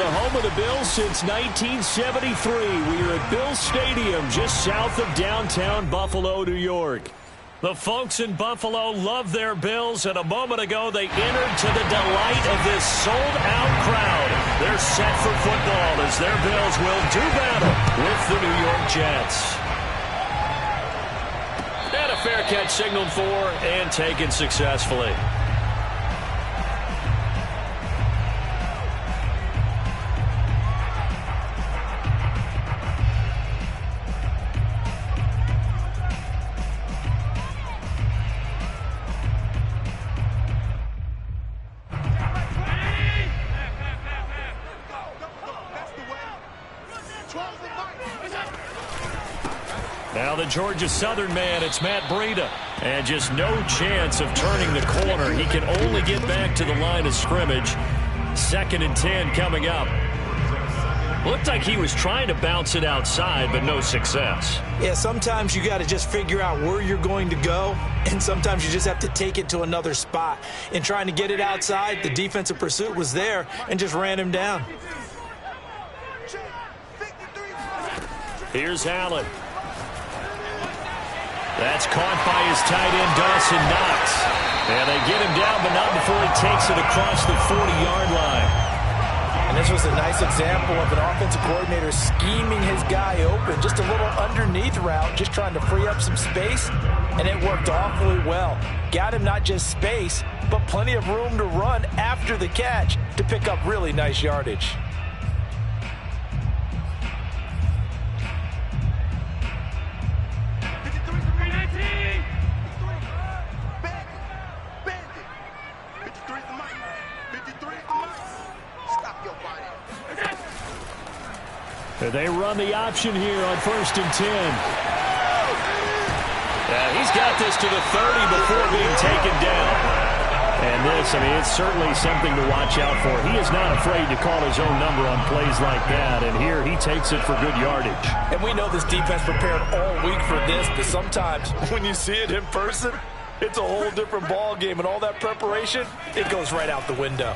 the home of the Bills since 1973. We are at Bills Stadium just south of downtown Buffalo, New York. The folks in Buffalo love their Bills, and a moment ago they entered to the delight of this sold-out crowd. They're set for football as their Bills will do battle with the New York Jets. And a fair catch signaled for and taken successfully. Now the Georgia Southern man, it's Matt Breida. And just no chance of turning the corner. He can only get back to the line of scrimmage. 2nd and 10 coming up. Looked like he was trying to bounce it outside, but no success. Yeah, sometimes you got to just figure out where you're going to go, and sometimes you just have to take it to another spot. In trying to get it outside, the defensive pursuit was there and just ran him down. Here's Allen. That's caught by his tight end, Dawson Knox. And they get him down, but not before he takes it across the 40-yard line. And this was a nice example of an offensive coordinator scheming his guy open. Just a little underneath route, just trying to free up some space, and it worked awfully well. Got him not just space, but plenty of room to run after the catch to pick up really nice yardage. They run the option here on 1st and 10. He's got this to the 30 before being taken down. And this, I mean, it's certainly something to watch out for. He is not afraid to call his own number on plays like that. And here he takes it for good yardage. And we know this defense prepared all week for this, but sometimes when you see it in person, it's a whole different ball game. And all that preparation, it goes right out the window.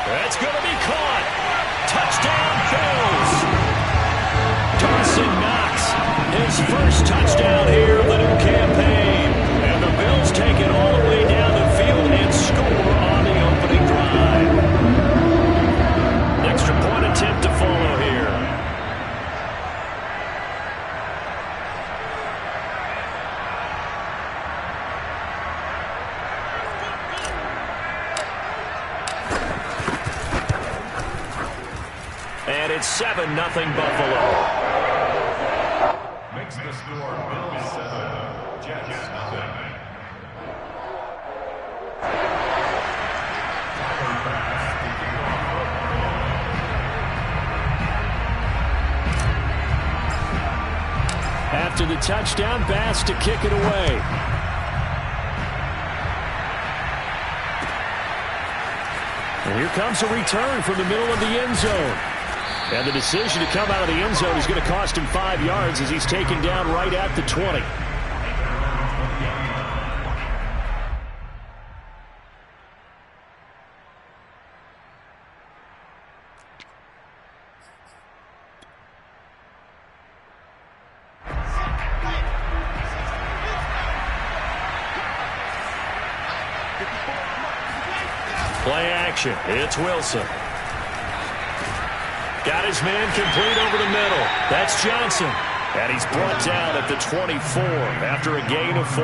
That's going to be caught. Touchdown, Bills. Dawson Knox, his first touchdown here of the new campaign. And the Bills take it all the way down the field and score on the opening drive. Extra point attempt to follow here. And it's 7-0 Buffalo. Makes the score Bills 7, Jets nothing. After the touchdown, Bass to kick it away. And here comes a return from the middle of the end zone. And the decision to come out of the end zone is going to cost him 5 yards as he's taken down right at the 20. Play action. It's Wilson. Got his man complete over the middle. That's Johnson. And he's brought down at the 24 after a gain of 4.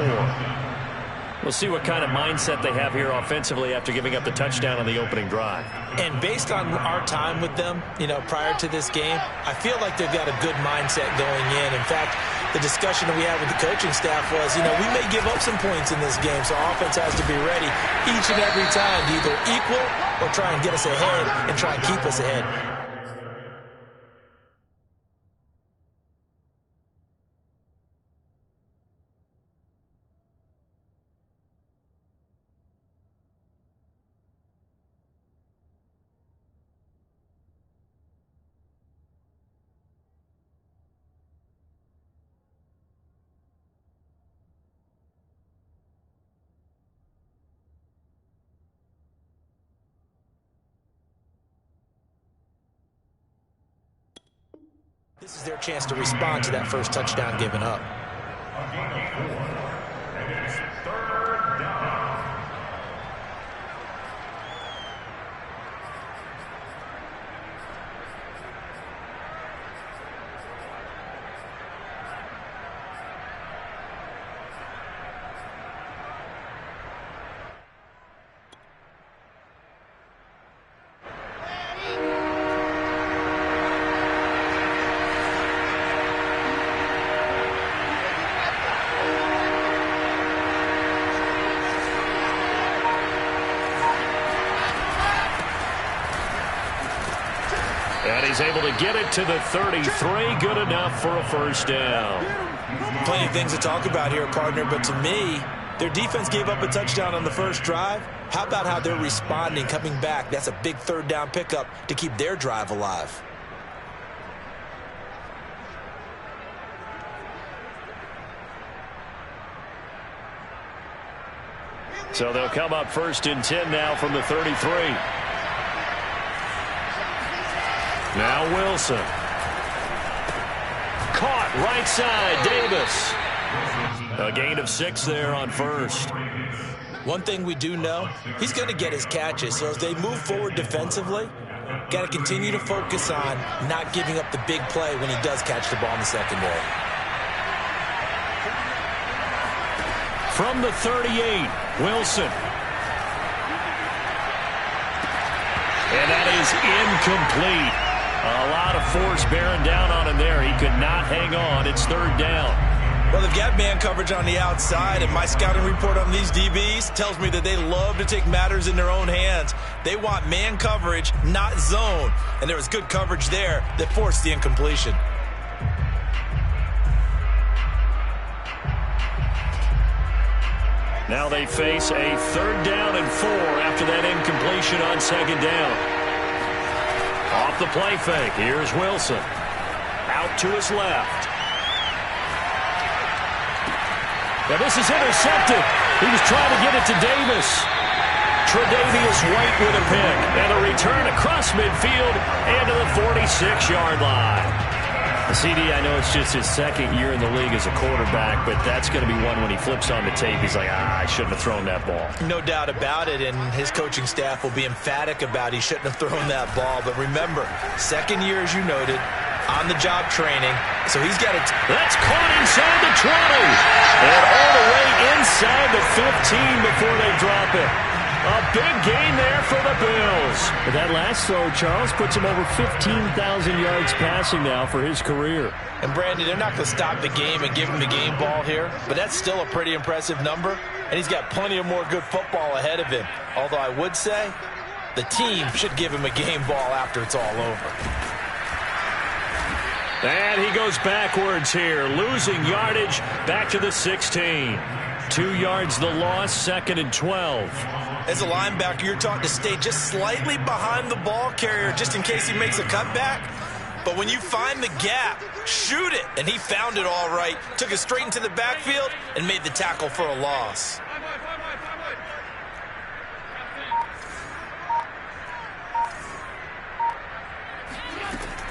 We'll see what kind of mindset they have here offensively after giving up the touchdown on the opening drive. And based on our time with them, prior to this game, I feel like they've got a good mindset going in. In fact, the discussion that we had with the coaching staff was, we may give up some points in this game, so offense has to be ready each and every time to either equal or try and get us ahead and try and keep us ahead. This is their chance to respond to that first touchdown given up. A gain of 4, and it's 3rd down. And he's able to get it to the 33. Good enough for a first down. Plenty of things to talk about here, partner, but to me, their defense gave up a touchdown on the first drive. How about how they're responding, coming back? That's a big 3rd down pickup to keep their drive alive. So they'll come up 1st and 10 now from the 33. Now Wilson. Caught right side, Davis. A gain of 6 there on 1st. One thing we do know, he's going to get his catches. So as they move forward defensively, got to continue to focus on not giving up the big play when he does catch the ball in the secondary. From the 38, Wilson. And that is incomplete. A lot of force bearing down on him there. He could not hang on. It's 3rd down. Well, they've got man coverage on the outside, and my scouting report on these DBs tells me that they love to take matters in their own hands. They want man coverage, not zone. And there was good coverage there that forced the incompletion. Now they face a 3rd down and 4 after that incompletion on 2nd down. Off the play fake, here's Wilson. Out to his left. Now this is intercepted. He was trying to get it to Davis. Tre'Davious White with a pick. And a return across midfield and to the 46-yard line. CD, I know it's just his 2nd year in the league as a quarterback, but that's going to be one when he flips on the tape. He's like, I shouldn't have thrown that ball. No doubt about it, and his coaching staff will be emphatic about he shouldn't have thrown that ball. But remember, 2nd year, as you noted, on-the-job training, so he's got it. That's caught inside the 20, and all the way inside the 15 before they drop it. A big gain there for the Bills. But that last throw, Charles, puts him over 15,000 yards passing now for his career. And, Brandon, they're not going to stop the game and give him the game ball here, but that's still a pretty impressive number, and he's got plenty of more good football ahead of him. Although I would say the team should give him a game ball after it's all over. And he goes backwards here, losing yardage back to the 16. 2 yards the loss, 2nd and 12. As a linebacker, you're taught to stay just slightly behind the ball carrier just in case he makes a cutback. But when you find the gap, shoot it. And he found it all right. Took it straight into the backfield and made the tackle for a loss.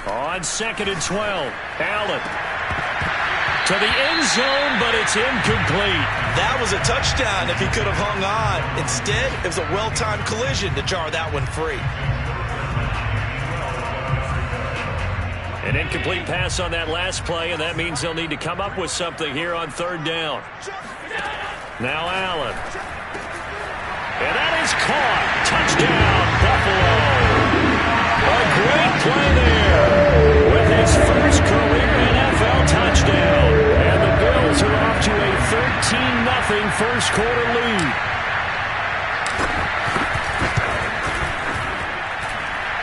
On 2nd and 12, Allen. To the end zone, but it's incomplete. That was a touchdown if he could have hung on. Instead, it was a well-timed collision to jar that one free. An incomplete pass on that last play, and that means they'll need to come up with something here on 3rd down. Now Allen. And that is caught. Touchdown, Buffalo. A great play there with his first career NFL touchdown. And the Bills are off to a 13-0 first quarter lead.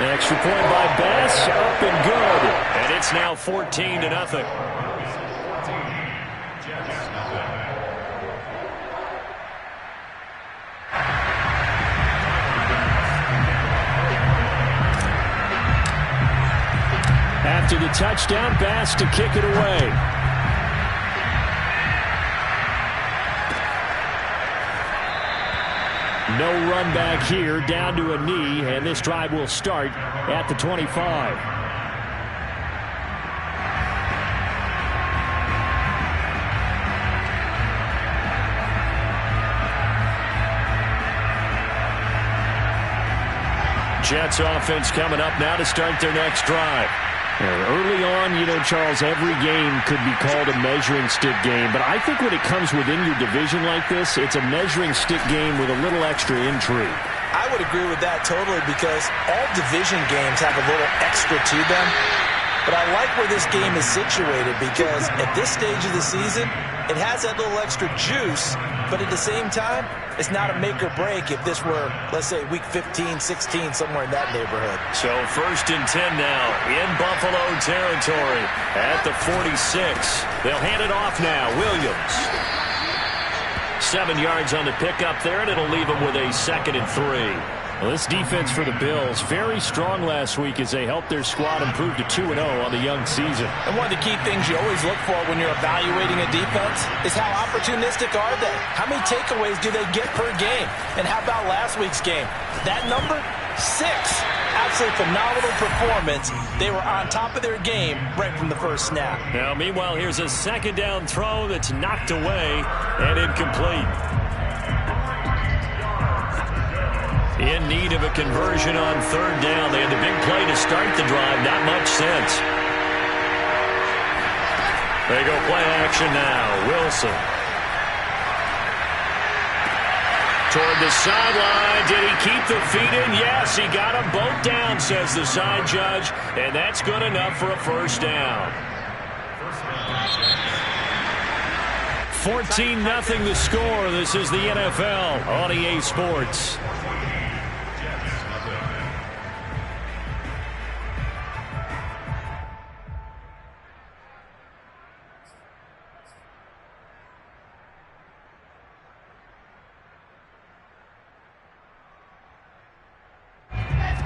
Extra point by Bass, up and good. And it's now 14-0. After the touchdown, Bass to kick it away. No run back here, down to a knee, and this drive will start at the 25. Jets offense coming up now to start their next drive. Early on, Charles, every game could be called a measuring stick game. But I think when it comes within your division like this, it's a measuring stick game with a little extra intrigue. I would agree with that totally because all division games have a little extra to them. But I like where this game is situated because at this stage of the season, it has that little extra juice. But at the same time, it's not a make or break if this were, let's say, week 15, 16, somewhere in that neighborhood. So 1st and 10 now in Buffalo territory at the 46. They'll hand it off now. Williams. 7 yards on the pickup there, and it'll leave them with a 2nd and 3. Well, this defense for the Bills, very strong last week as they helped their squad improve to 2-0 on the young season. And one of the key things you always look for when you're evaluating a defense is how opportunistic are they? How many takeaways do they get per game? And how about last week's game? That number? 6. Absolutely phenomenal performance. They were on top of their game right from the first snap. Now, meanwhile, here's a 2nd down throw that's knocked away and incomplete. In need of a conversion on 3rd down. They had the big play to start the drive. Not much sense. They go play action now. Wilson. Toward the sideline. Did he keep the feet in? Yes, he got them both down, says the side judge. And that's good enough for a 1st down. 14-0 the score. This is the NFL on EA Sports.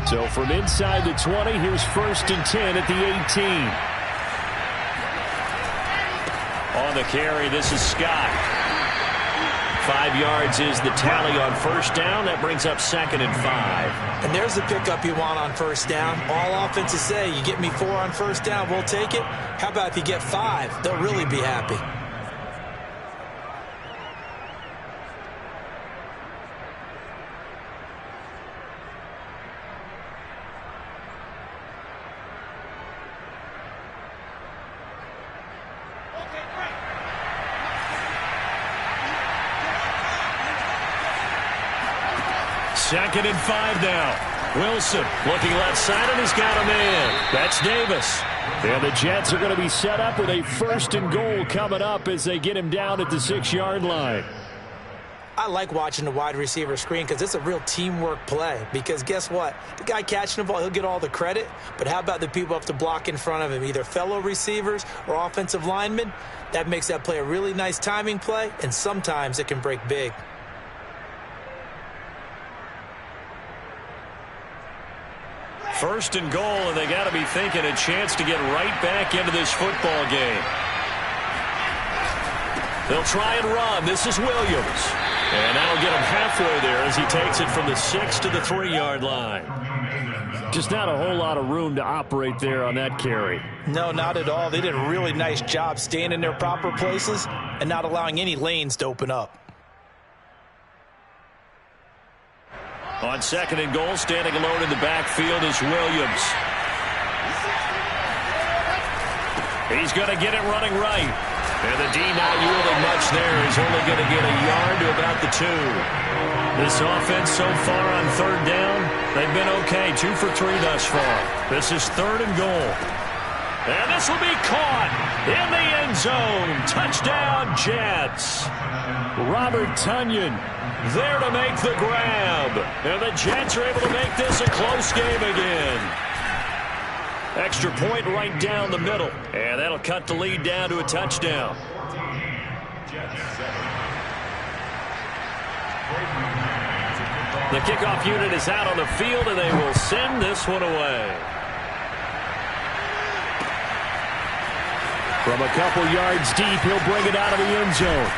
So from inside the 20, here's 1st and 10 at the 18. On the carry, this is Scott. 5 yards is the tally on 1st down. That brings up 2nd and 5. And there's the pickup you want on 1st down. All offenses say, you get me 4 on 1st down, we'll take it. How about if you get 5? They'll really be happy. Second and 5 now. Wilson looking left side, and he's got a man. That's Davis. And the Jets are going to be set up with a 1st and goal coming up as they get him down at the 6-yard line. I like watching the wide receiver screen because it's a real teamwork play. Because guess what? The guy catching the ball, he'll get all the credit. But how about the people up to block in front of him, either fellow receivers or offensive linemen? That makes that play a really nice timing play, and sometimes it can break big. First and goal, and they got to be thinking a chance to get right back into this football game. They'll try and run. This is Williams. And that'll get him halfway there as he takes it from the 6 to the 3-yard line. Just not a whole lot of room to operate there on that carry. No, not at all. They did a really nice job staying in their proper places and not allowing any lanes to open up. On 2nd and goal, standing alone in the backfield is Williams. He's going to get it running right. And the D not yielding much there. He's only going to get a yard to about the 2. This offense so far on 3rd down, they've been okay. 2 for 3 thus far. This is 3rd and goal. And this will be caught in the end zone. Touchdown, Jets. Robert Tonyan there to make the grab. And the Jets are able to make this a close game again. Extra point right down the middle. And that'll cut the lead down to a touchdown. The kickoff unit is out on the field, and they will send this one away. From a couple yards deep, he'll bring it out of the end zone.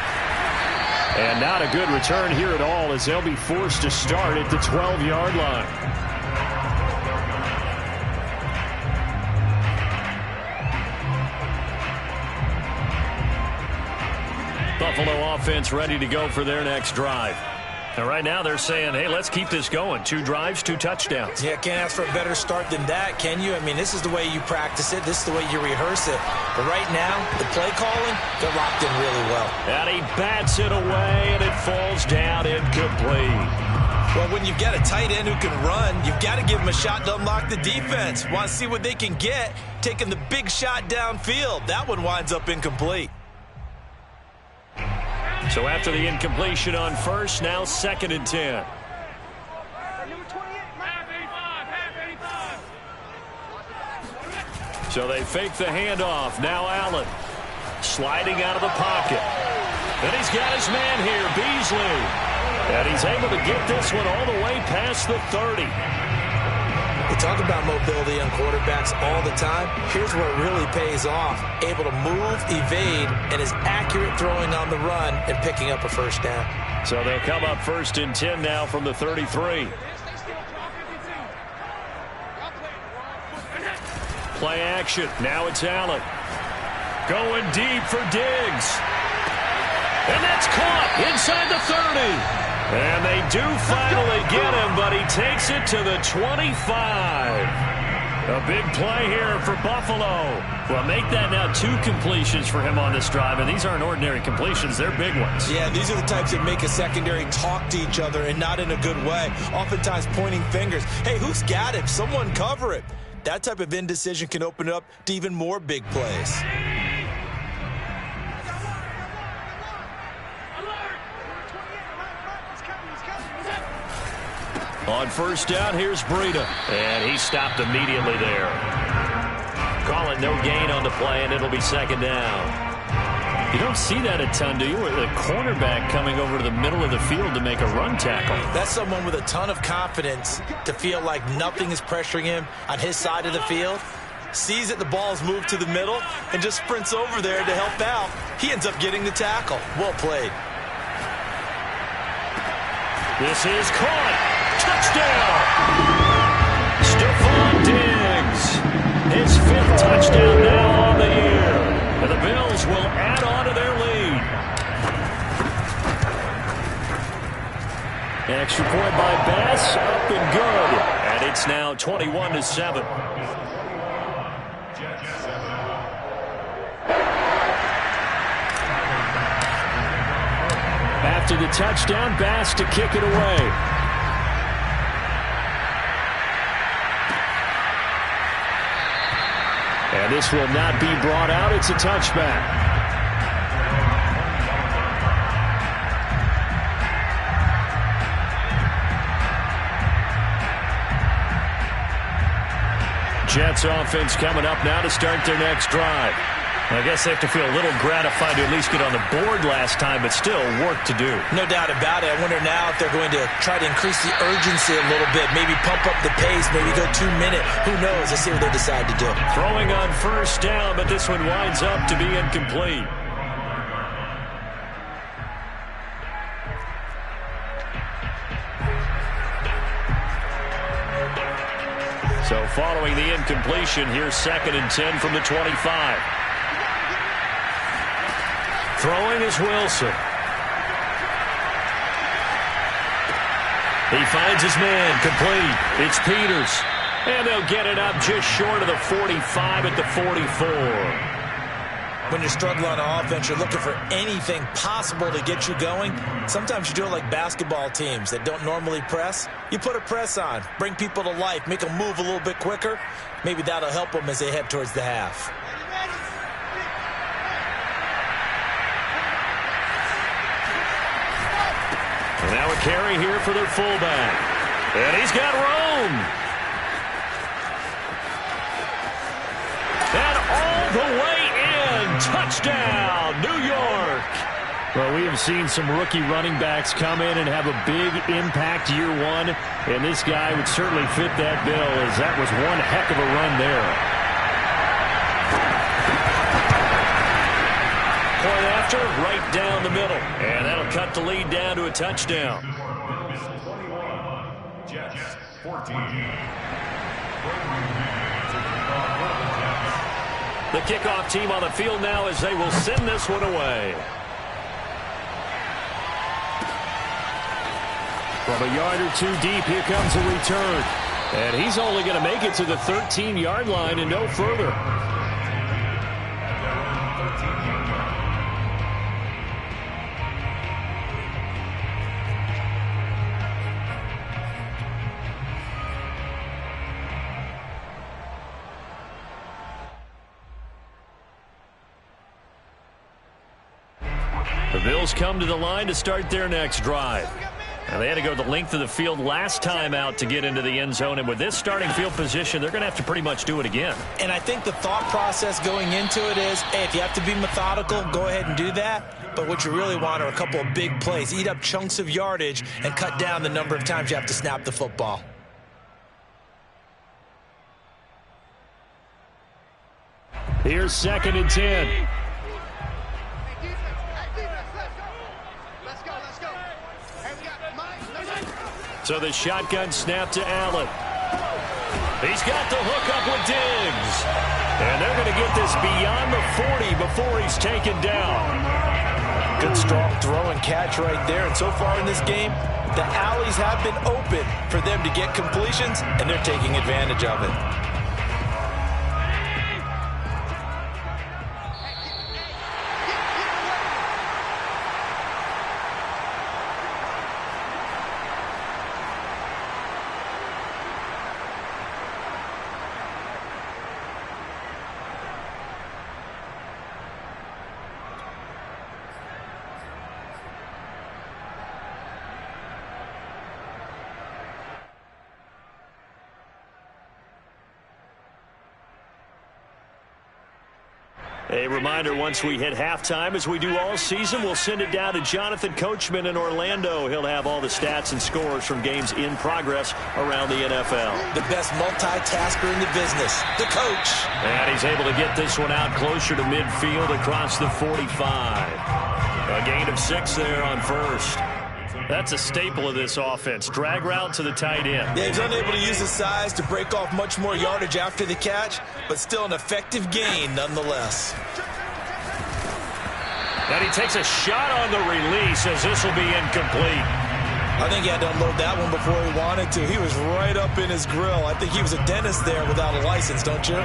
And not a good return here at all as they'll be forced to start at the 12-yard line. Buffalo offense ready to go for their next drive. And right now they're saying, hey, let's keep this going. 2 drives, 2 touchdowns. Yeah, can't ask for a better start than that, can you? I mean, this is the way you practice it. This is the way you rehearse it. But right now, the play calling, they're locked in really well. And he bats it away, and it falls down incomplete. Well, when you've got a tight end who can run, you've got to give him a shot to unlock the defense. Want to see what they can get, taking the big shot downfield. That one winds up incomplete. So after the incompletion on first, now 2nd and 10. So they fake the handoff. Now Allen sliding out of the pocket. And he's got his man here, Beasley. And he's able to get this one all the way past the 30. We talk about mobility on quarterbacks all the time. Here's where it really pays off. Able to move, evade, and is accurate throwing on the run and picking up a first down. So they'll come up 1st and 10 now from the 33. Play action. Now it's Allen. Going deep for Diggs. And that's caught inside the 30. And they do finally get him, but he takes it to the 25. A big play here for Buffalo. Well, make that now 2 completions for him on this drive, and these aren't ordinary completions. They're big ones. Yeah, these are the types that make a secondary talk to each other and not in a good way. Oftentimes pointing fingers. Hey, who's got him? Someone cover it. That type of indecision can open it up to even more big plays. On first down, here's Breida. And he stopped immediately there. Call it no gain on the play, and it'll be 2nd down. You don't see that a ton, do you? The cornerback coming over to the middle of the field to make a run tackle. That's someone with a ton of confidence to feel like nothing is pressuring him on his side of the field. Sees that the ball's moved to the middle and just sprints over there to help out. He ends up getting the tackle. Well played. This is caught. Touchdown! Stephon Diggs. His 5th touchdown now on the year. And the Bills will add on to their lead. An extra point by Bass. Up and good. And it's now 21-7. After the touchdown, Bass to kick it away. And this will not be brought out. It's a touchback. Jets offense coming up now to start their next drive. I guess they have to feel a little gratified to at least get on the board last time, but still work to do. No doubt about it. I wonder now if they're going to try to increase the urgency a little bit, maybe pump up the pace, maybe go 2-minute. Who knows? Let's see what they decide to do. Throwing on first down, but this one winds up to be incomplete. So following the incompletion, here's 2nd and 10 from the 25. Throwing is Wilson. He finds his man, complete. It's Peters. And they'll get it up just short of the 45 at the 44. When you're struggling on offense, you're looking for anything possible to get you going. Sometimes you do it like basketball teams that don't normally press. You put a press on, bring people to life, make them move a little bit quicker. Maybe that'll help them as they head towards the half. And now a carry here for their fullback. And he's got Rome. And all the way in. Touchdown, New York. Well, we have seen some rookie running backs come in and have a big impact year one. And this guy would certainly fit that bill, as that was one heck of a run there. Point after, right down the middle. And that'll cut the lead down to a touchdown. 21, Jets, 14. The kickoff team on the field now as they will send this one away. From a yard or two deep, here comes a return. And he's only going to make it to the 13-yard line and no further. The Bills come to the line to start their next drive. Now, they had to go the length of the field last time out to get into the end zone, and with this starting field position, they're going to have to pretty much do it again. And I think the thought process going into it is, hey, if you have to be methodical, go ahead and do that. But what you really want are a couple of big plays, eat up chunks of yardage, and cut down the number of times you have to snap the football. Here's 2nd and 10. So the shotgun snap to Allen. He's got the hook up with Diggs. And they're going to get this beyond the 40 before he's taken down. Good strong throw and catch right there. And so far in this game, the alleys have been open for them to get completions, and they're taking advantage of it. A reminder, once we hit halftime, as we do all season, we'll send it down to Jonathan Coachman in Orlando. He'll have all the stats and scores from games in progress around the NFL. The best multitasker in the business, the coach. And he's able to get this one out closer to midfield across the 45. A gain of 6 there on first. That's a staple of this offense. Drag route to the tight end. Yeah, he's unable to use his size to break off much more yardage after the catch, but still an effective gain nonetheless. And he takes a shot on the release as this will be incomplete. I think he had to unload that one before he wanted to. He was right up in his grill. I think he was a dentist there without a license, don't you?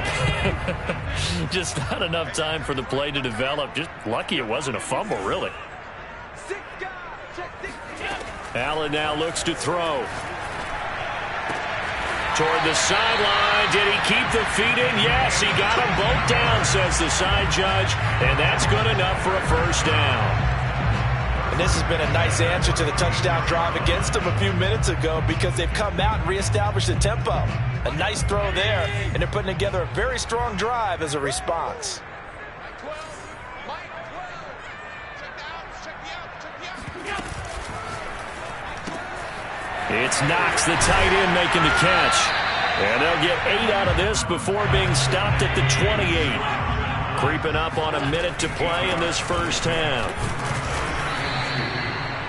Just not enough time for the play to develop. Just lucky it wasn't a fumble, really. Allen now looks to throw. Toward the sideline. Did he keep the feet in? Yes, he got them both down, says the side judge. And that's good enough for a first down. And this has been a nice answer to the touchdown drive against them a few minutes ago, because they've come out and reestablished the tempo. A nice throw there, and they're putting together a very strong drive as a response. It's Knox, the tight end, making the catch. And they'll get 8 out of this before being stopped at the 28. Creeping up on a minute to play in this first half.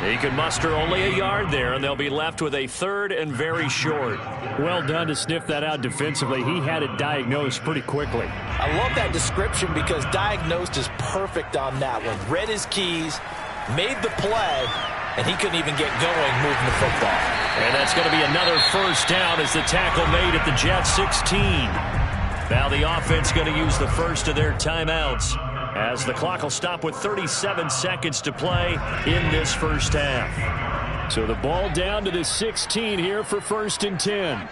He could muster only a yard there, and they'll be left with a 3rd and very short. Well done to sniff that out defensively. He had it diagnosed pretty quickly. I love that description, because diagnosed is perfect on that one. Read his keys, made the play, and he couldn't even get going moving the football. And that's going to be another first down as the tackle made at the Jets 16. Now the offense going to use the first of their timeouts, as the clock will stop with 37 seconds to play in this first half. So the ball down to the 16 here for 1st and 10.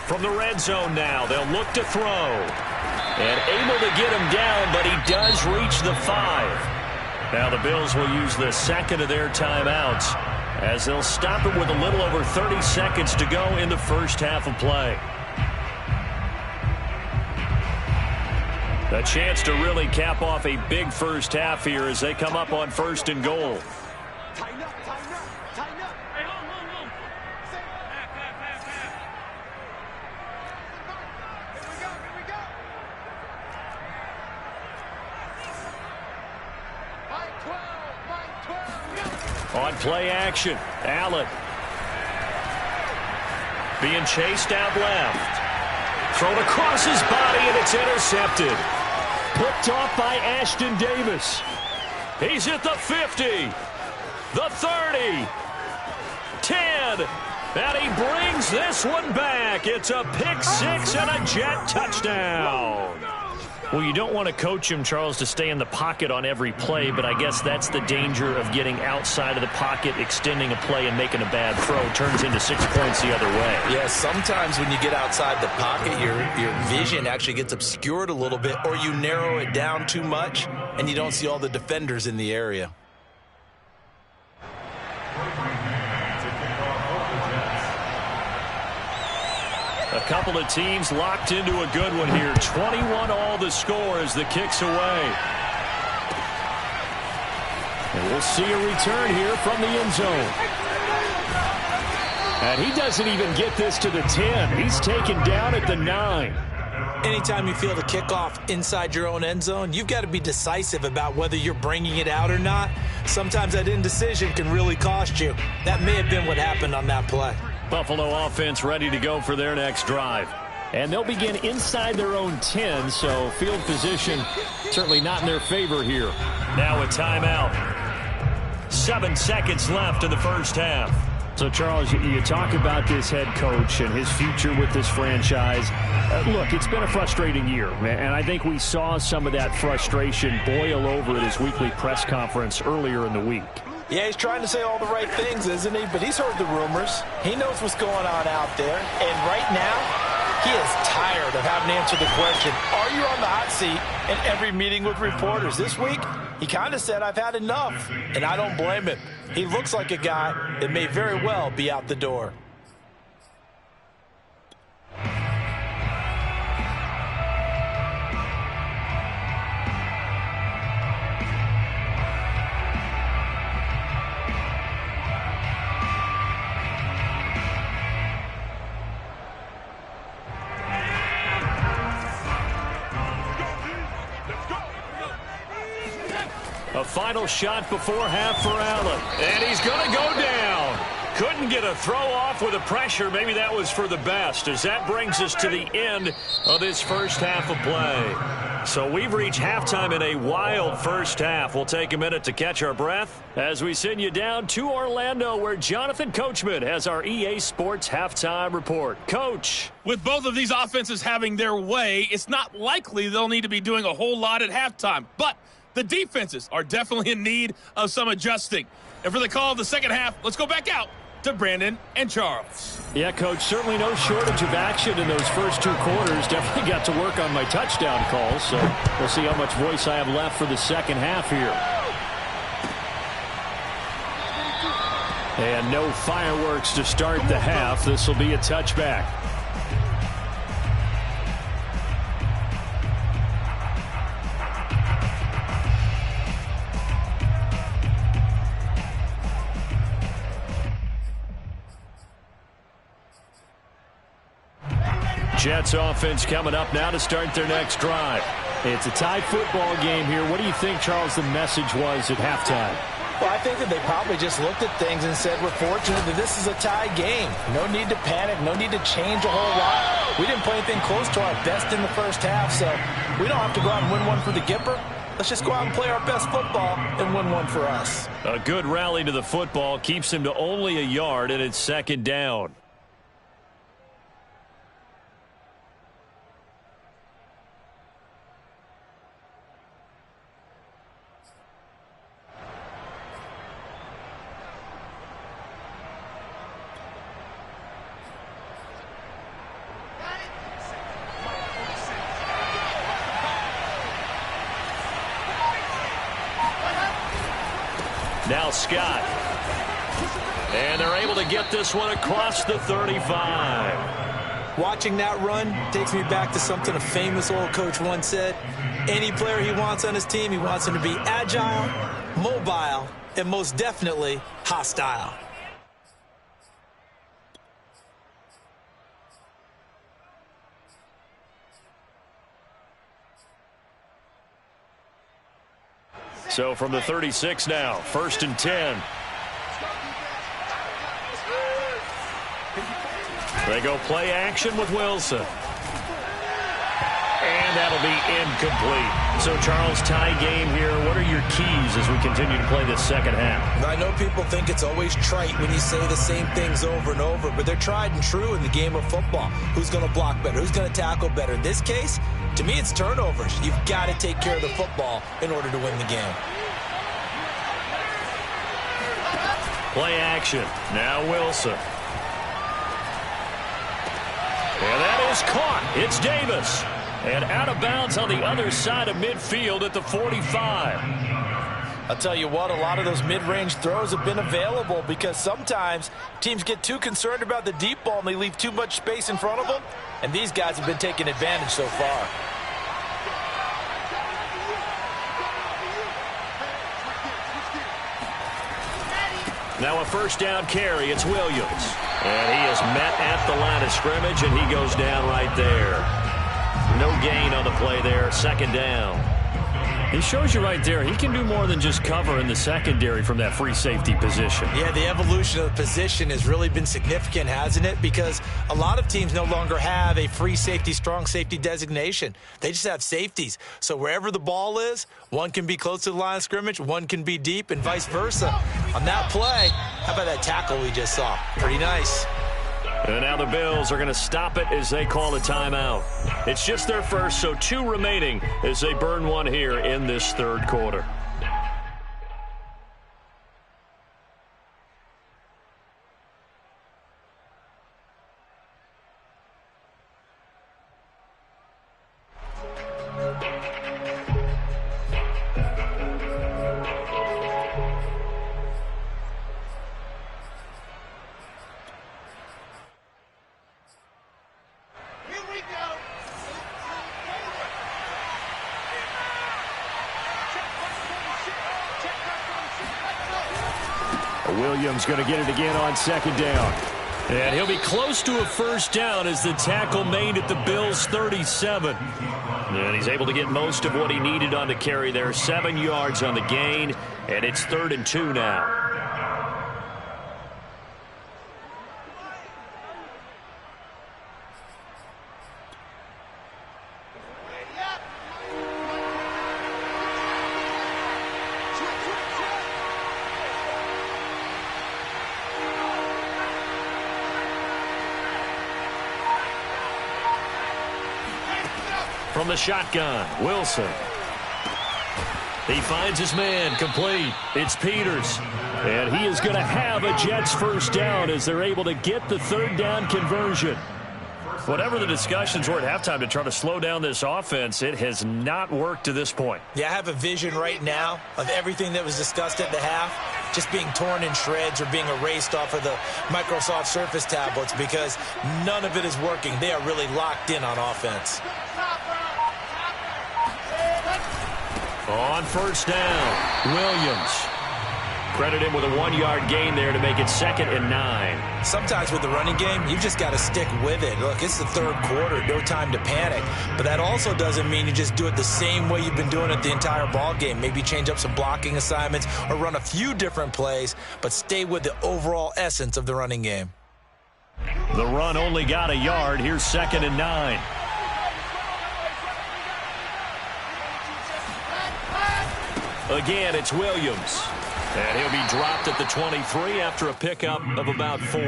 From the red zone now, they'll look to throw. And able to get him down, but he does reach the 5. Now the Bills will use the 2nd of their timeouts, as they'll stop it with a little over 30 seconds to go in the first half of play. A chance to really cap off a big first half here as they come up on 1st and goal. On play action, Allen. being chased out left. Thrown across his body, and it's intercepted. Picked off by Ashton Davis. He's at the 50, the 30, 10, and he brings this one back. It's a pick six and a Jet touchdown. Well, you don't want to coach him, Charles, to stay in the pocket on every play, but I guess that's the danger of getting outside of the pocket, extending a play, and making a bad throw. Turns into 6 points the other way. Yeah, sometimes when you get outside the pocket, your vision actually gets obscured a little bit, or you narrow it down too much, and you don't see all the defenders in the area. A couple of teams locked into a good one here. 21 all the score as the kick's away. And we'll see a return here from the end zone. And he doesn't even get this to the 10. He's taken down at the 9. Anytime you feel the kickoff inside your own end zone, you've got to be decisive about whether you're bringing it out or not. Sometimes that indecision can really cost you. That may have been what happened on that play. Buffalo offense ready to go for their next drive. And they'll begin inside their own 10, so field position certainly not in their favor here. Now a timeout. 7 seconds left in the first half. So, Charles, you talk about this head coach and his future with this franchise. Look, it's been a frustrating year, and I think we saw some of that frustration boil over at his weekly press conference earlier in the week. Yeah, he's trying to say all the right things, isn't he? But he's heard the rumors. He knows what's going on out there. And right now, he is tired of having to answer the question, are you on the hot seat in every meeting with reporters? This week, he kind of said, I've had enough. And I don't blame him. He looks like a guy that may very well be out the door. A final shot before half for Allen. And he's going to go down. Couldn't get a throw off with the pressure. Maybe that was for the best, as that brings us to the end of this first half of play. So we've reached halftime in a wild first half. We'll take a minute to catch our breath as we send you down to Orlando, where Jonathan Coachman has our EA Sports halftime report. Coach. With both of these offenses having their way, it's not likely they'll need to be doing a whole lot at halftime. But the defenses are definitely in need of some adjusting. And for the call of the second half, let's go back out to Brandon and Charles. Yeah, Coach, certainly no shortage of action in those first 2 quarters. Definitely got to work on my touchdown calls, so we'll see how much voice I have left for the second half here. And no fireworks to start the half. This will be a touchback. Jets offense coming up now to start their next drive. It's a tie football game here. What do you think, Charles, the message was at halftime? Well, I think that they probably just looked at things and said, we're fortunate that this is a tie game. No need to panic. No need to change a whole lot. We didn't play anything close to our best in the first half, so we don't have to go out and win one for the Gipper. Let's just go out and play our best football and win one for us. A good rally to the football keeps him to only a yard, and it's second down. Now Scott. And they're able to get this one across the 35. Watching that run takes me back to something a famous old coach once said. Any player he wants on his team, he wants him to be agile, mobile, and most definitely hostile. So from the 36 now, 1st and 10. They go play action with Wilson. And that'll be incomplete. So, Charles, tie game here. What are your keys as we continue to play this second half? I know people think it's always trite when you say the same things over and over, but they're tried and true in the game of football. Who's going to block better? Who's going to tackle better? In this case, to me, it's turnovers. You've got to take care of the football in order to win the game. Play action. Now Wilson. And that is caught. It's Davis. And out of bounds on the other side of midfield at the 45. I'll tell you what, a lot of those mid-range throws have been available because sometimes teams get too concerned about the deep ball and they leave too much space in front of them. And these guys have been taking advantage so far. Now a first down carry. It's Williams. And he is met at the line of scrimmage, and he goes down right there. No gain on the play there. Second down. He shows you right there, he can do more than just cover in the secondary from that free safety position. Yeah, the evolution of the position has really been significant, hasn't it? Because a lot of teams no longer have a free safety, strong safety designation. They just have safeties. So wherever the ball is, one can be close to the line of scrimmage, one can be deep, and vice versa. On that play, how about that tackle we just saw? Pretty nice. And now the Bills are going to stop it as they call a timeout. It's just their first, so 2 remaining as they burn one here in this third quarter. Williams going to get it again on second down. And he'll be close to a first down as the tackle made at the Bills' 37. And he's able to get most of what he needed on the carry there. 7 yards on the gain, and it's 3rd and 2 now. From the shotgun, Wilson. He finds his man, complete. It's Peters. And he is going to have a Jets first down as they're able to get the 3rd down conversion. Whatever the discussions were at halftime to try to slow down this offense, it has not worked to this point. Yeah, I have a vision right now of everything that was discussed at the half just being torn in shreds or being erased off of the Microsoft Surface tablets because none of it is working. They are really locked in on offense. On first down, Williams. Credit him with a 1-yard gain there to make it 2nd and 9. Sometimes with the running game, you've just got to stick with it. Look, it's the third quarter, no time to panic. But that also doesn't mean you just do it the same way you've been doing it the entire ball game. Maybe change up some blocking assignments or run a few different plays, but stay with the overall essence of the running game. The run only got a yard. Here's 2nd and 9. Again, it's Williams. And he'll be dropped at the 23 after a pickup of about 4.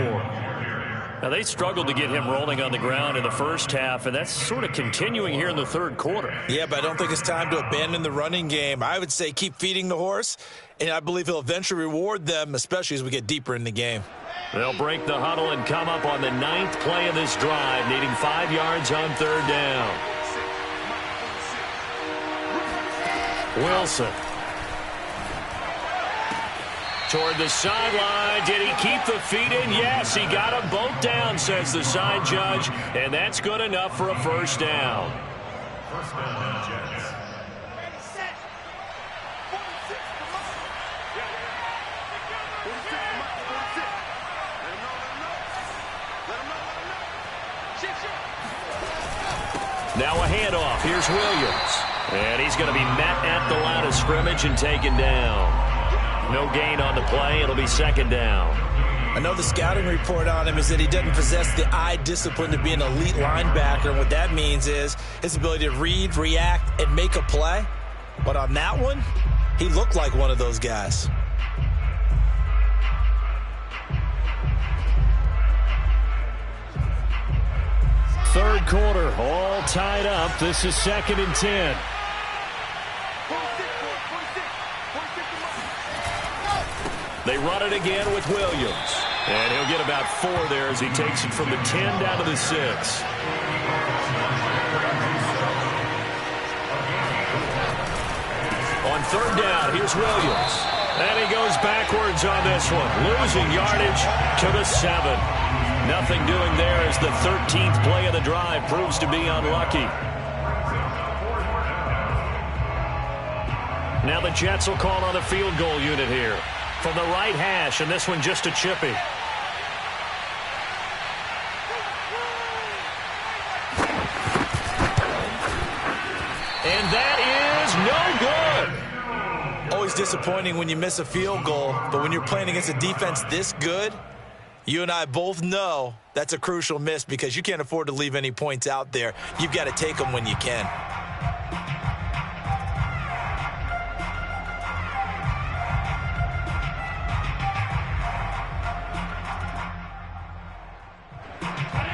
Now, they struggled to get him rolling on the ground in the first half, and that's sort of continuing here in the third quarter. Yeah, but I don't think it's time to abandon the running game. I would say keep feeding the horse, and I believe he'll eventually reward them, especially as we get deeper in the game. They'll break the huddle and come up on the 9th play of this drive, needing 5 yards on 3rd down. Wilson. Toward the sideline. Did he keep the feet in? Yes, he got them both down, says the side judge, and that's good enough for a first down. First down, Jets. Now a handoff. Here's Williams. And he's going to be met at the line of scrimmage and taken down. No gain on the play. It'll be 2nd down. I know the scouting report on him is that he doesn't possess the eye discipline to be an elite linebacker. And what that means is his ability to read, react, and make a play. But on that one, he looked like one of those guys. Third quarter, all tied up. This is 2nd and 10. They run it again with Williams. And he'll get about 4 there as he takes it from the 10 down to the 6. On 3rd down, here's Williams. And he goes backwards on this one, losing yardage to the 7. Nothing doing there as the 13th play of the drive proves to be unlucky. Now the Jets will call on the field goal unit here. From the right hash, and this one just a chippy. And that is no good. Always disappointing when you miss a field goal, but when you're playing against a defense this good, you and I both know that's a crucial miss because you can't afford to leave any points out there. You've got to take them when you can.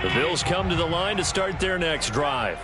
The Bills come to the line to start their next drive.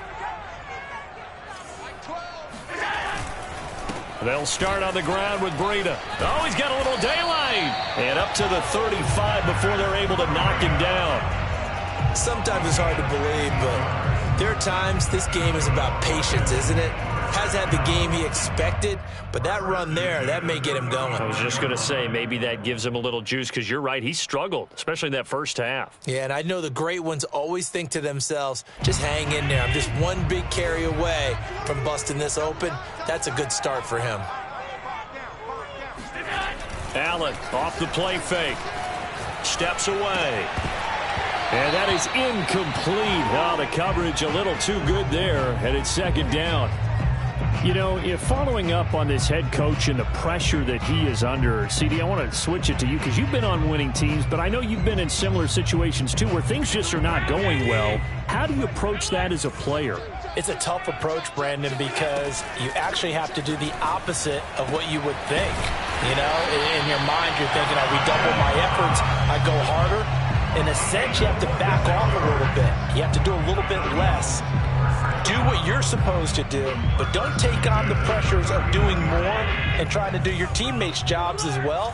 They'll start on the ground with Breida. Oh, he's got a little daylight. And up to the 35 before they're able to knock him down. Sometimes it's hard to believe, but there are times this game is about patience, isn't it? Has had the game he expected, but that run there, that may get him going. I was just going to say, maybe that gives him a little juice because you're right, he struggled, especially in that first half. Yeah, and I know the great ones always think to themselves, just hang in there. I'm just one big carry away from busting this open. That's a good start for him. Allen off the play fake. Steps away. And that is incomplete. Oh, the coverage a little too good there, and it's 2nd down. You know, if following up on this head coach and the pressure that he is under, CD, I want to switch it to you because you've been on winning teams, but I know you've been in similar situations too where things just are not going well. How do you approach that as a player? It's a tough approach, Brandon, because you actually have to do the opposite of what you would think. You know, in your mind, you're thinking, I redouble my efforts, I go harder. In a sense, you have to back off a little bit. You have to do a little bit less. Do what you're supposed to do, but don't take on the pressures of doing more and trying to do your teammates' jobs as well.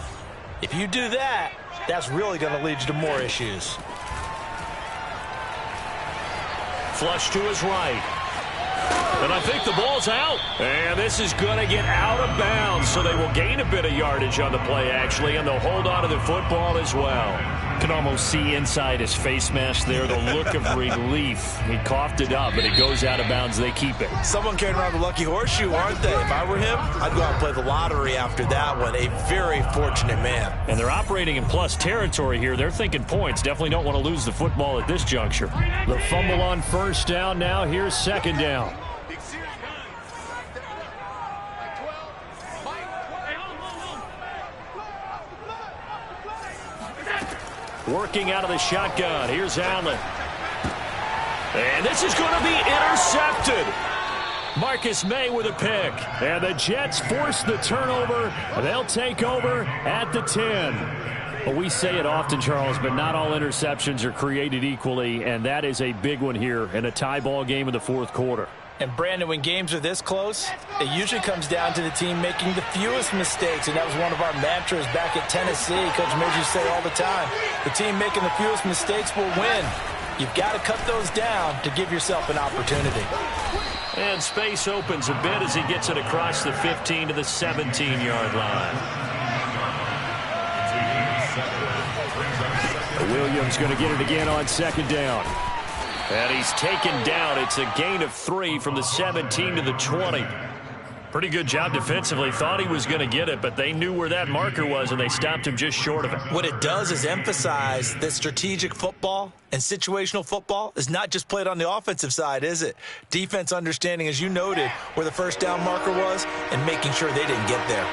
If you do that, that's really going to lead you to more issues. Flush to his right. And I think the ball's out. And this is going to get out of bounds, so they will gain a bit of yardage on the play, actually, and they'll hold on to the football as well. Can almost see inside his face mask there the look of relief. He coughed it up, but it goes out of bounds. They keep it. Someone carrying around the lucky horseshoe, aren't they? If I were him, I'd go out and play the lottery after that one. A very fortunate man. And they're operating in plus territory here. They're thinking points. Definitely don't want to lose the football at this juncture. The fumble on 1st down. Now here's 2nd down. Working out of the shotgun. Here's Allen. And this is going to be intercepted. Marcus May with a pick. And the Jets force the turnover. They'll take over at the 10. Well, we say it often, Charles, but not all interceptions are created equally, and that is a big one here in a tie ball game in the 4th quarter. And, Brandon, when games are this close, it usually comes down to the team making the fewest mistakes. And that was one of our mantras back at Tennessee. Coach Midge used to say all the time, the team making the fewest mistakes will win. You've got to cut those down to give yourself an opportunity. And space opens a bit as he gets it across the 15 to the 17-yard line. Williams going to get it again on 2nd down. And he's taken down. It's a gain of 3 from the 17 to the 20. Pretty good job defensively. Thought he was going to get it, but they knew where that marker was, and they stopped him just short of it. What it does is emphasize that strategic football and situational football is not just played on the offensive side, is it? Defense understanding, as you noted, where the 1st down marker was and making sure they didn't get there.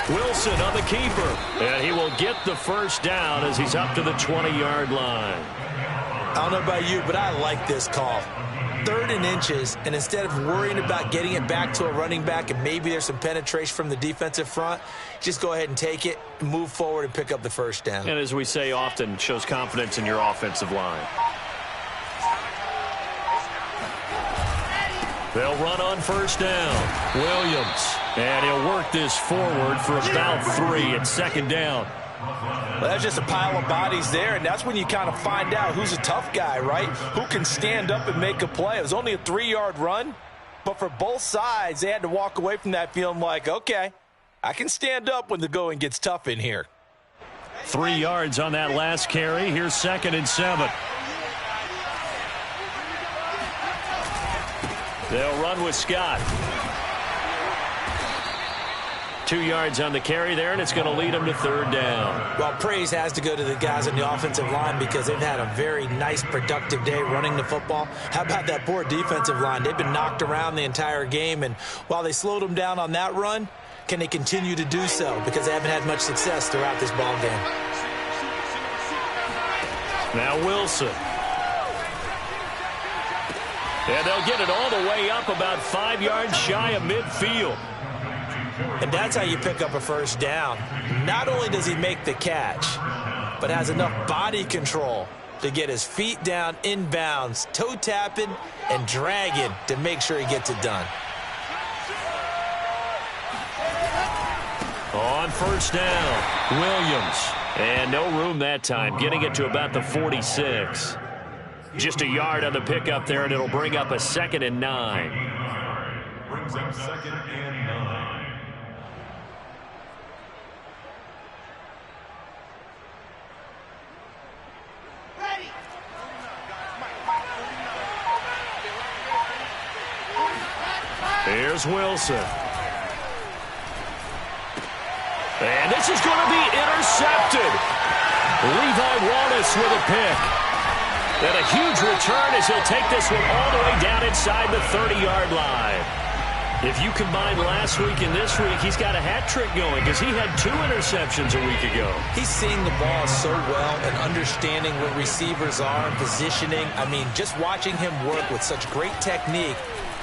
Wilson on the keeper. And he will get the first down as he's up to the 20-yard line. I don't know about you, but I like this call. 3rd and inches, and instead of worrying about getting it back to a running back and maybe there's some penetration from the defensive front, just go ahead and take it, move forward, and pick up the first down. And as we say often, shows confidence in your offensive line. They'll run on first down. Williams. And he'll work this forward for about 3 at 2nd down. Well, that's just a pile of bodies there, and that's when you kind of find out who's a tough guy, right? Who can stand up and make a play. It was only a 3-yard run, but for both sides, they had to walk away from that feeling like, okay, I can stand up when the going gets tough in here. 3 yards on that last carry. Here's 2nd and 7. They'll run with Scott. 2 yards on the carry there, and it's going to lead them to 3rd down. Well, praise has to go to the guys on the offensive line because they've had a very nice, productive day running the football. How about that poor defensive line? They've been knocked around the entire game, and while they slowed them down on that run, can they continue to do so? Because they haven't had much success throughout this ball game. Now Wilson. And they'll get it all the way up about 5 yards shy of midfield. And that's how you pick up a first down. Not only does he make the catch, but has enough body control to get his feet down inbounds, toe tapping and dragging to make sure he gets it done. On first down, Williams. And no room that time, getting it to about the 46. Just a yard on the pickup there, and it'll bring up a 2nd and 9. Brings up 2nd and 9. Here's Wilson. And this is going to be intercepted. Levi Wallace with a pick. And a huge return as he'll take this one all the way down inside the 30-yard line. If you combine last week and this week, he's got a hat trick going because he had 2 interceptions a week ago. He's seeing the ball so well and understanding where receivers are and positioning. I mean, just watching him work with such great technique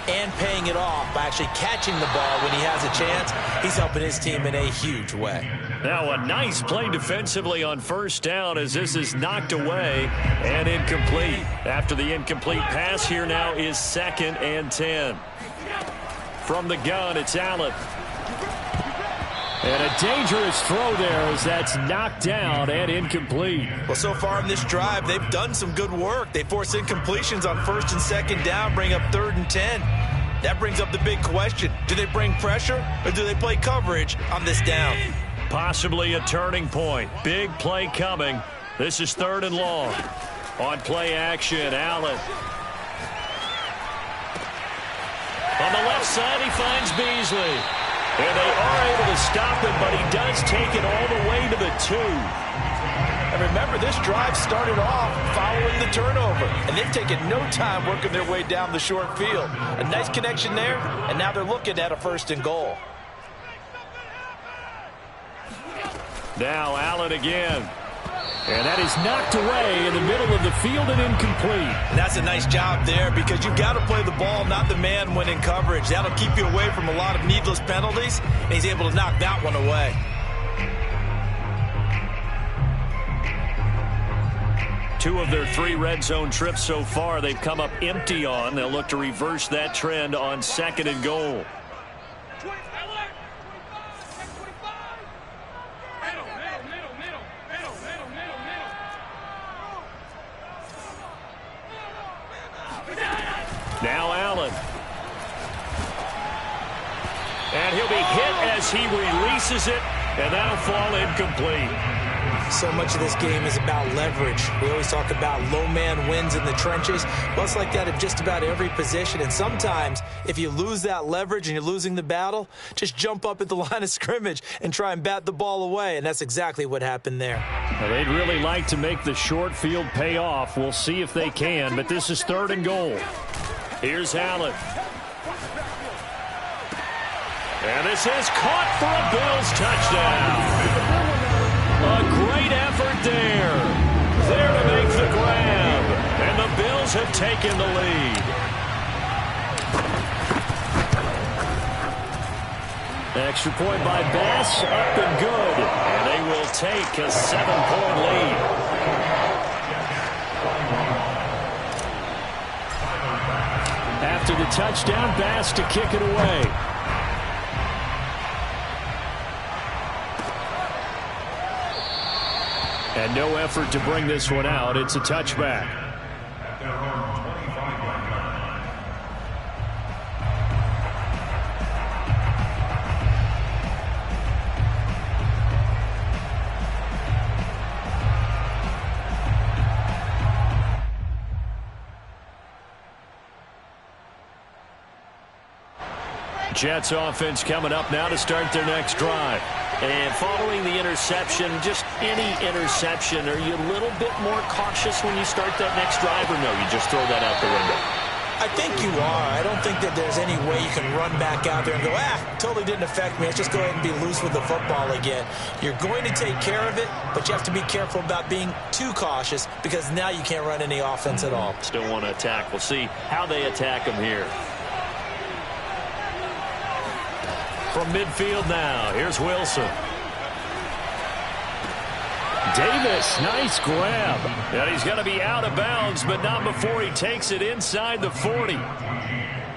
and paying it off by actually catching the ball when he has a chance, he's helping his team in a huge way. Now a nice play defensively on first down as this is knocked away and incomplete. After the incomplete pass, here now is 2nd and 10. From the gun, it's Allen. And a dangerous throw there as that's knocked down and incomplete. Well, so far in this drive, they've done some good work. They force incompletions on 1st and 2nd down, bring up 3rd and 10. That brings up the big question. Do they bring pressure or do they play coverage on this down? Possibly a turning point. Big play coming. This is 3rd and long. On play action, Allen. On the left side, he finds Beasley. And they are able to stop him, but he does take it all the way to the 2. And remember, this drive started off following the turnover. And they've taken no time working their way down the short field. A nice connection there, and now they're looking at a 1st and goal. Now Allen again. And that is knocked away in the middle of the field and incomplete. And that's a nice job there because you've got to play the ball, not the man when in coverage. That'll keep you away from a lot of needless penalties, and he's able to knock that one away. Two of their 3 red zone trips so far, they've come up empty on. They'll look to reverse that trend on 2nd and goal. Now Allen. And he'll be hit as he releases it, and that'll fall incomplete. So much of this game is about leverage. We always talk about low man wins in the trenches. Well, it's like that in just about every position. And sometimes, if you lose that leverage and you're losing the battle, just jump up at the line of scrimmage and try and bat the ball away. And that's exactly what happened there. Well, they'd really like to make the short field pay off. We'll see if they can, but this is 3rd and goal. Here's Allen. And this is caught for a Bills touchdown. A great effort there. There to make the grab. And the Bills have taken the lead. Extra point by Bass, up and good. And they will take a 7-point lead. After the touchdown, Bass to kick it away. And no effort to bring this one out. It's a touchback. At their own 25-yard line. Jets offense coming up now to start their next drive. And following the interception, just any interception, are you a little bit more cautious when you start that next drive, or no, you just throw that out the window? I think you are. I don't think that there's any way you can run back out there and go, totally didn't affect me. Let's just go ahead and be loose with the football again. You're going to take care of it, but you have to be careful about being too cautious because now you can't run any offense at all. Still want to attack. We'll see how they attack them here. From midfield now, here's Wilson. Davis, nice grab. And he's going to be out of bounds, but not before he takes it inside the 40.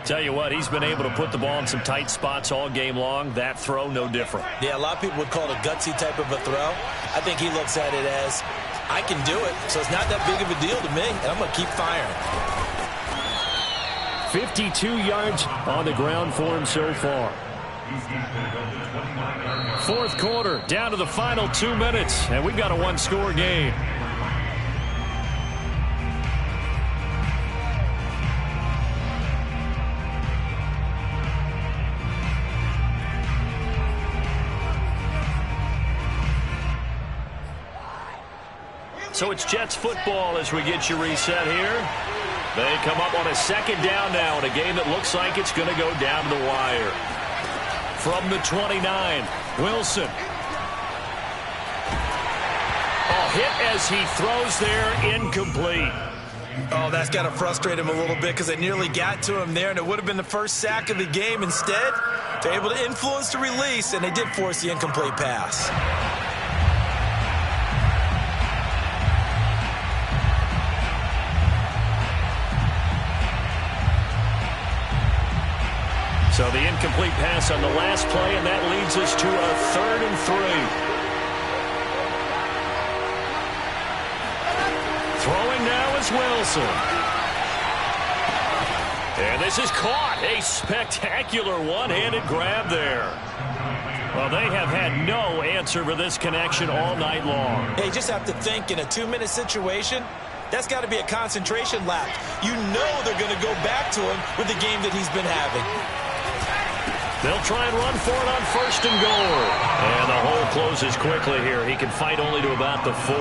Tell you what, he's been able to put the ball in some tight spots all game long. That throw, no different. Yeah, a lot of people would call it a gutsy type of a throw. I think he looks at it as, I can do it, so it's not that big of a deal to me, and I'm going to keep firing. 52 yards on the ground for him so far. Fourth quarter, down to the final 2 minutes, and we've got a one-score game. So it's Jets football as we get you reset here. They come up on a second down now in a game that looks like it's going to go down to the wire. From the 29, Wilson. Hit as he throws there, incomplete. Oh, that's got to frustrate him a little bit because they nearly got to him there, and it would have been the first sack of the game. Instead, they're able to influence the release, and they did force the incomplete pass. So the incomplete pass on the last play, and that leads us to a 3rd and 3. Throwing now is Wilson. And this is caught. A spectacular one-handed grab there. Well, they have had no answer for this connection all night long. Hey, you just have to think in a 2-minute situation, that's got to be a concentration lap. You know they're going to go back to him with the game that he's been having. They'll try and run for it on 1st and goal. And the hole closes quickly here. He can fight only to about the 4.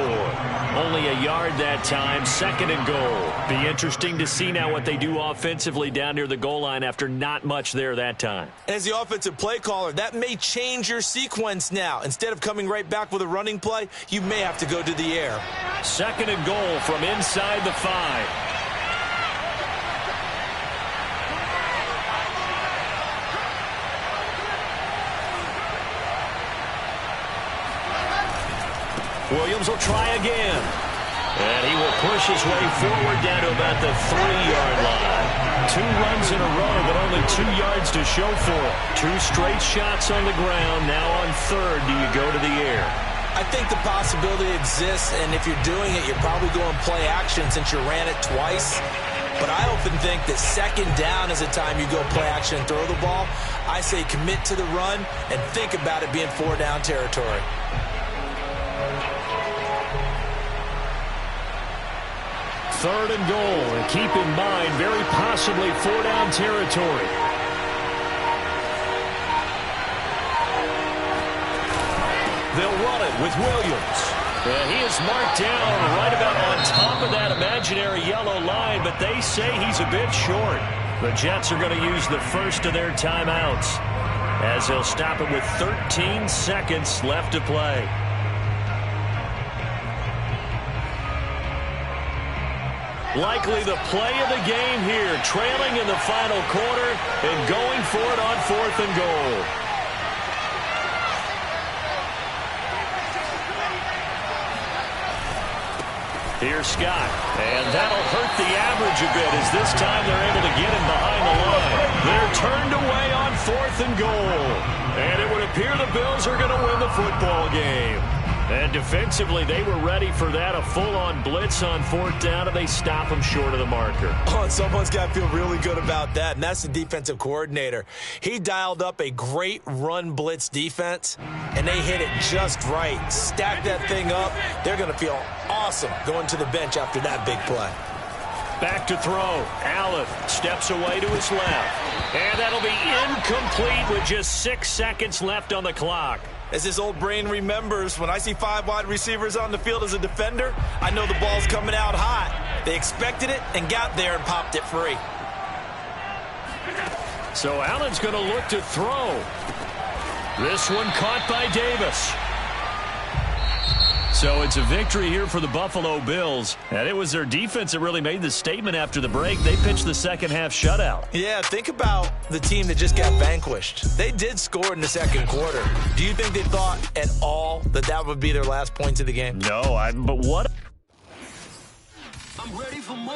Only a yard that time, 2nd and goal. Be interesting to see now what they do offensively down near the goal line after not much there that time. As the offensive play caller, that may change your sequence now. Instead of coming right back with a running play, you may have to go to the air. 2nd and goal from inside the 5. Williams will try again. And he will push his way forward down to about the 3-yard line. 2 runs in a row, but only 2 yards to show for it. 2 straight shots on the ground. Now on 3rd, do you go to the air? I think the possibility exists, and if you're doing it, you're probably going play action since you ran it twice. But I often think that 2nd down is the time you go play action and throw the ball. I say commit to the run and think about it being 4-down territory. Third and goal, and keep in mind, very possibly 4-down territory. They'll run it with Williams. And he is marked down right about on top of that imaginary yellow line, but they say he's a bit short. The Jets are going to use the first of their timeouts. as he'll stop it with 13 seconds left to play. Likely the play of the game here, trailing in the final quarter and going for it on 4th and goal. Here's Scott, and that'll hurt the average a bit as this time they're able to get him behind the line. They're turned away on 4th and goal, and it would appear the Bills are going to win the football game. And defensively, they were ready for that, a full-on blitz on 4th down, and they stop him short of the marker. Oh, and someone's got to feel really good about that, and that's the defensive coordinator. He dialed up a great run blitz defense, and they hit it just right. Stack that thing up. They're going to feel awesome going to the bench after that big play. Back to throw. Allen steps away to his left. And that'll be incomplete with just 6 seconds left on the clock. As his old brain remembers, when I see 5 wide receivers on the field as a defender, I know the ball's coming out hot. They expected it and got there and popped it free. So Allen's going to look to throw. This one caught by Davis. So it's a victory here for the Buffalo Bills. And it was their defense that really made the statement after the break. They pitched the second-half shutout. Yeah, think about the team that just got vanquished. They did score in the second quarter. Do you think they thought at all that that would be their last points of the game? No, but what? I'm ready for more.